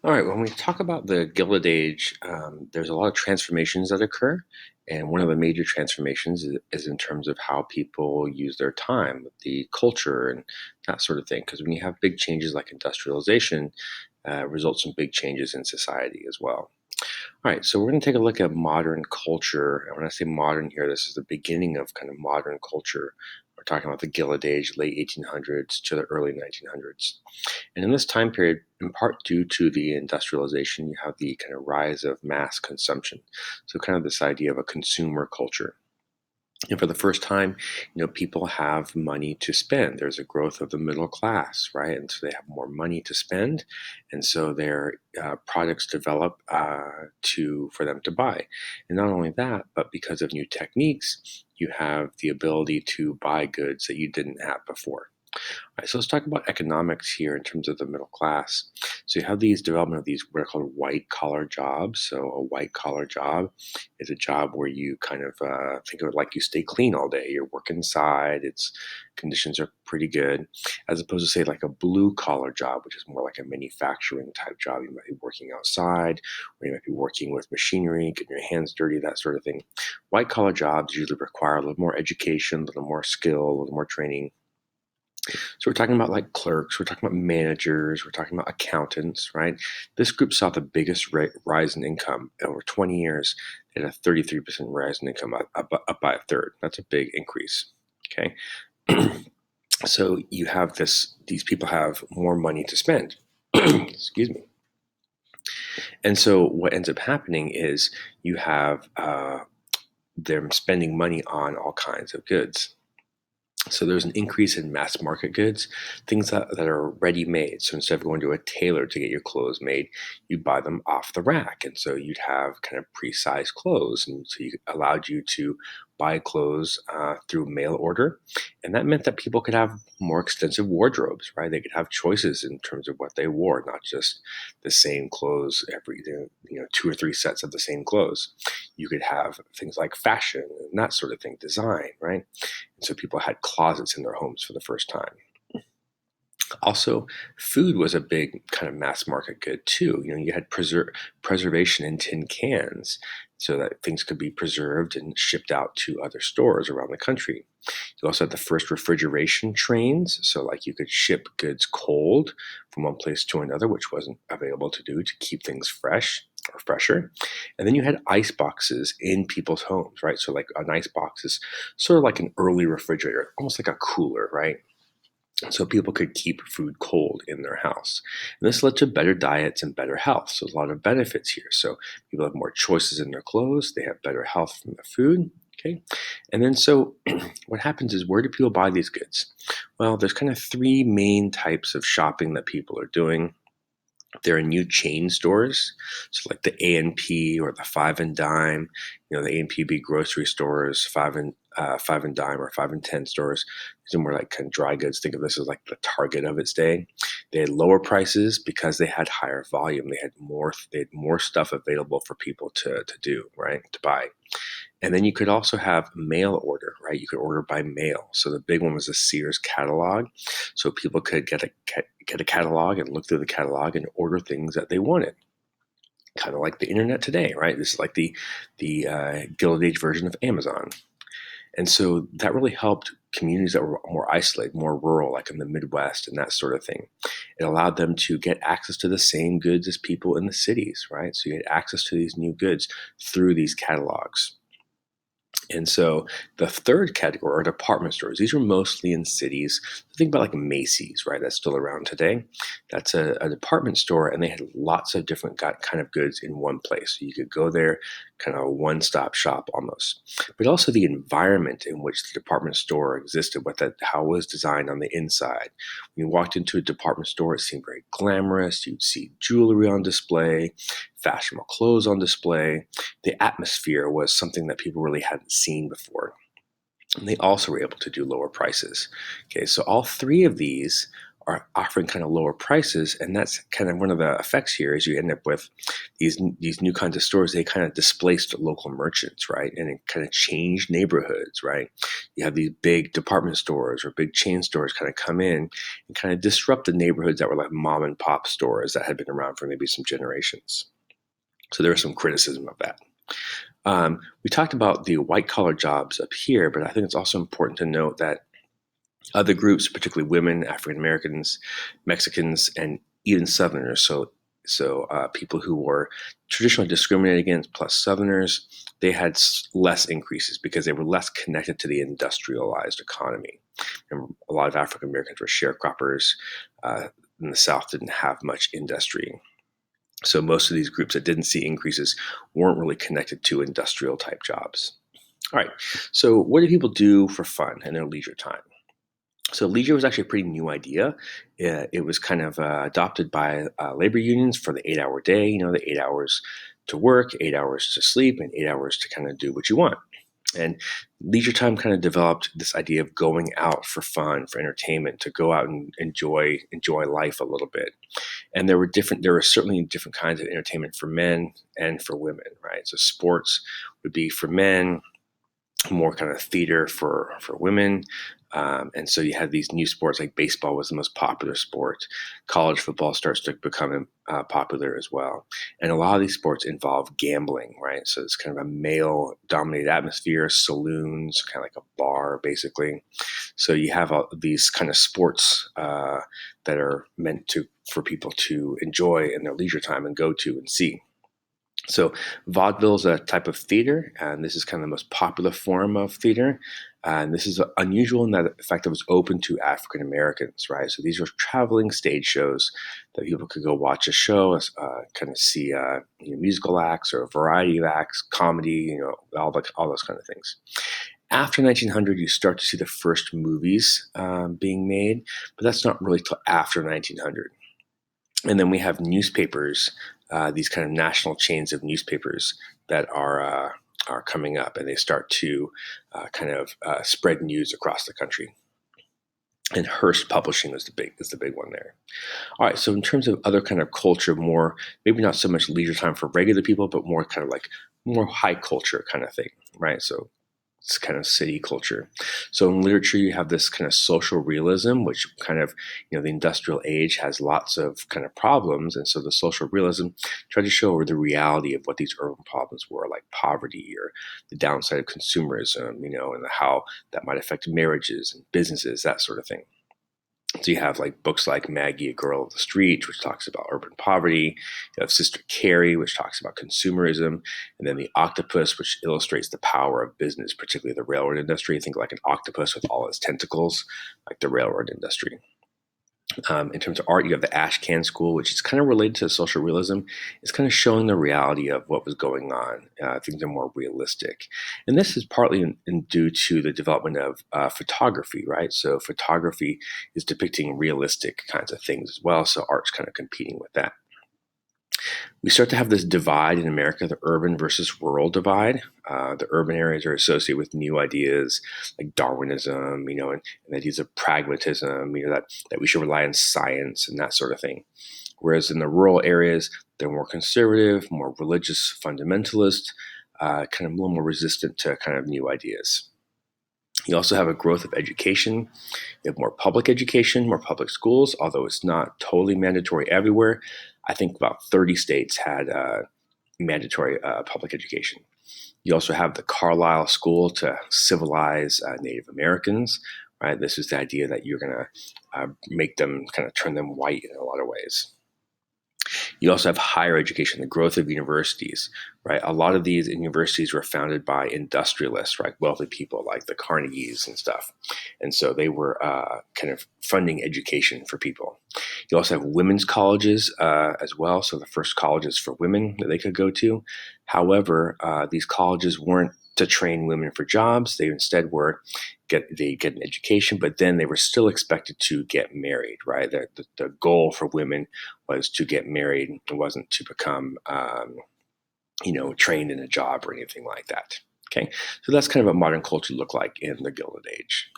All right, when we talk about the Gilded Age, there's a lot of transformations that occur. And one of the major transformations is in terms of how people use their time, the culture, and that sort of thing. Because when you have big changes like industrialization, results in big changes in society as well. All right, so we're going to take a look at modern culture. And when I say modern here, this is the beginning of kind of modern culture. We're talking about the Gilded Age, late 1800s to the early 1900s. And in this time period, in part due to the industrialization, you have the kind of rise of mass consumption. So, kind of this idea of a consumer culture. And for the first time, people have money to spend. There's a growth of the middle class, right? And so they have more money to spend, and so their products develop for them to buy. And not only that, but because of new techniques, you have the ability to buy goods that you didn't have before. All right, so let's talk about economics here in terms of the middle class. So you have these development of these what are called white collar jobs. So a white collar job is a job where you kind of think of it like you stay clean all day. You work inside. Its conditions are pretty good, as opposed to say like a blue collar job, which is more like a manufacturing type job. You might be working outside, or you might be working with machinery, getting your hands dirty, that sort of thing. White collar jobs usually require a little more education, a little more skill, a little more training. So we're talking about like clerks, we're talking about managers, we're talking about accountants, right? This group saw the biggest rise in income over 20 years. They had a 33% rise in income, up by a third. That's a big increase. Okay, so you have these people have more money to spend. Excuse me. And so what ends up happening is you have them spending money on all kinds of goods. So there's an increase in mass market goods, things that are ready made. So instead of going to a tailor to get your clothes made, you buy them off the rack. And so you'd have kind of pre-sized clothes. And so you allowed you to buy clothes through mail order. And that meant that people could have more extensive wardrobes, right? They could have choices in terms of what they wore, not just the same clothes every, two or three sets of the same clothes. You could have things like fashion and that sort of thing, design, right? And so people had closets in their homes for the first time. Also, food was a big kind of mass market good too. You had preservation in tin cans so that things could be preserved and shipped out to other stores around the country. You also had the first refrigeration trains, so like you could ship goods cold from one place to another, which wasn't available to do to keep things fresh or fresher. And then you had ice boxes in people's homes, right? So like an ice box is sort of like an early refrigerator, almost like a cooler, right? So people could keep food cold in their house. And this led to better diets and better health. So there's a lot of benefits here. So people have more choices in their clothes, they have better health from the food. Okay. And then so what happens is, where do people buy these goods? Well, there's kind of three main types of shopping that people are doing. There are new chain stores, so like the A&P or the Five and Dime. The A&P be grocery stores, Five and Dime or 5 and 10 stores. These are more like kind of dry goods. Think of this as like the Target of its day. They had lower prices because they had higher volume. They had more stuff available for people to do, right, to buy. And then you could also have mail order, right? You could order by mail. So the big one was the Sears catalog. So people could get a catalog and look through the catalog and order things that they wanted. Kind of like the internet today, right? This is like the Gilded Age version of Amazon. And so that really helped communities that were more isolated, more rural, like in the Midwest and that sort of thing. It allowed them to get access to the same goods as people in the cities, right? So you had access to these new goods through these catalogs. And so the third category are department stores. These are mostly in cities. Think about like Macy's, right? That's still around today. That's a department store, and they had lots of different kind of goods in one place. So you could go there, kind of a one-stop shop almost. But also the environment in which the department store existed, how it was designed on the inside. When you walked into a department store, it seemed very glamorous. You'd see jewelry on display, fashionable clothes on display. The atmosphere was something that people really hadn't seen before. And they also were able to do lower prices. Okay, so all three of these are offering kind of lower prices, and that's kind of one of the effects here. Is you end up with these new kinds of stores. They kind of displaced local merchants, right, and it kind of changed neighborhoods, right. You have these big department stores or big chain stores kind of come in and kind of disrupt the neighborhoods that were like mom and pop stores that had been around for maybe some generations. So there was some criticism of that. We talked about the white collar jobs up here, but I think it's also important to note that other groups, particularly women, African Americans, Mexicans, and even Southerners, so people who were traditionally discriminated against, plus Southerners, they had less increases because they were less connected to the industrialized economy. And a lot of African Americans were sharecroppers. In the South didn't have much industry. So most of these groups that didn't see increases weren't really connected to industrial type jobs. All right, so what do people do for fun in their leisure time? So leisure was actually a pretty new idea. It was kind of adopted by labor unions for the 8-hour day, the 8 hours to work, 8 hours to sleep, and 8 hours to kind of do what you want. And leisure time kind of developed this idea of going out for fun, for entertainment, to go out and enjoy life a little bit. And there were certainly different kinds of entertainment for men and for women, right? So sports would be for men, more kind of theater for women. And so you had these new sports, like baseball was the most popular sport. College football starts to become popular as well. And a lot of these sports involve gambling, right? So it's kind of a male-dominated atmosphere, saloons, kind of like a bar, basically. So you have all these kind of sports that are meant for people to enjoy in their leisure time and go to and see. So vaudeville is a type of theater, and this is kind of the most popular form of theater. And this is unusual in that, in fact, it was open to African Americans, right? So these were traveling stage shows that people could go watch a show, kind of see musical acts or a variety of acts, comedy, all those kind of things. After 1900, you start to see the first movies being made, but that's not really till after 1900. And then we have newspapers, these kind of national chains of newspapers that are coming up, and they start to spread news across the country. And Hearst Publishing is the big one there. All right, so in terms of other kind of culture, more maybe not so much leisure time for regular people, but more kind of like more high culture kind of thing, right? So it's kind of city culture. So in literature, you have this kind of social realism, which kind of, the industrial age has lots of kind of problems. And so the social realism tried to show the reality of what these urban problems were, like poverty or the downside of consumerism, and how that might affect marriages and businesses, that sort of thing. So you have like books like Maggie, A Girl of the Street, which talks about urban poverty. You have Sister Carrie, which talks about consumerism. And then The Octopus, which illustrates the power of business, particularly the railroad industry. Think like an octopus with all its tentacles, like the railroad industry. In terms of art, you have the Ashcan School, which is kind of related to social realism. It's kind of showing the reality of what was going on. Things are more realistic. And this is partly due to the development of photography, right? So photography is depicting realistic kinds of things as well. So art's kind of competing with that. We start to have this divide in America, the urban versus rural divide. The urban areas are associated with new ideas like Darwinism, and ideas of pragmatism, that we should rely on science and that sort of thing. Whereas in the rural areas, they're more conservative, more religious, fundamentalist, kind of a little more resistant to kind of new ideas. You also have a growth of education. You have more public education, more public schools, although it's not totally mandatory everywhere. I think about 30 states had mandatory public education. You also have the Carlisle School to civilize Native Americans, right? This is the idea that you're going to make them, kind of turn them white in a lot of ways. You also have higher education, the growth of universities, right? A lot of these universities were founded by industrialists, right? Wealthy people like the Carnegies and stuff. And so they were kind of funding education for people. You also have women's colleges as well. So the first colleges for women that they could go to. However, these colleges weren't to train women for jobs. They instead they get an education, but then they were still expected to get married, right? The goal for women was to get married. It wasn't to become, trained in a job or anything like that. Okay, so that's kind of what modern culture looked like in the Gilded Age.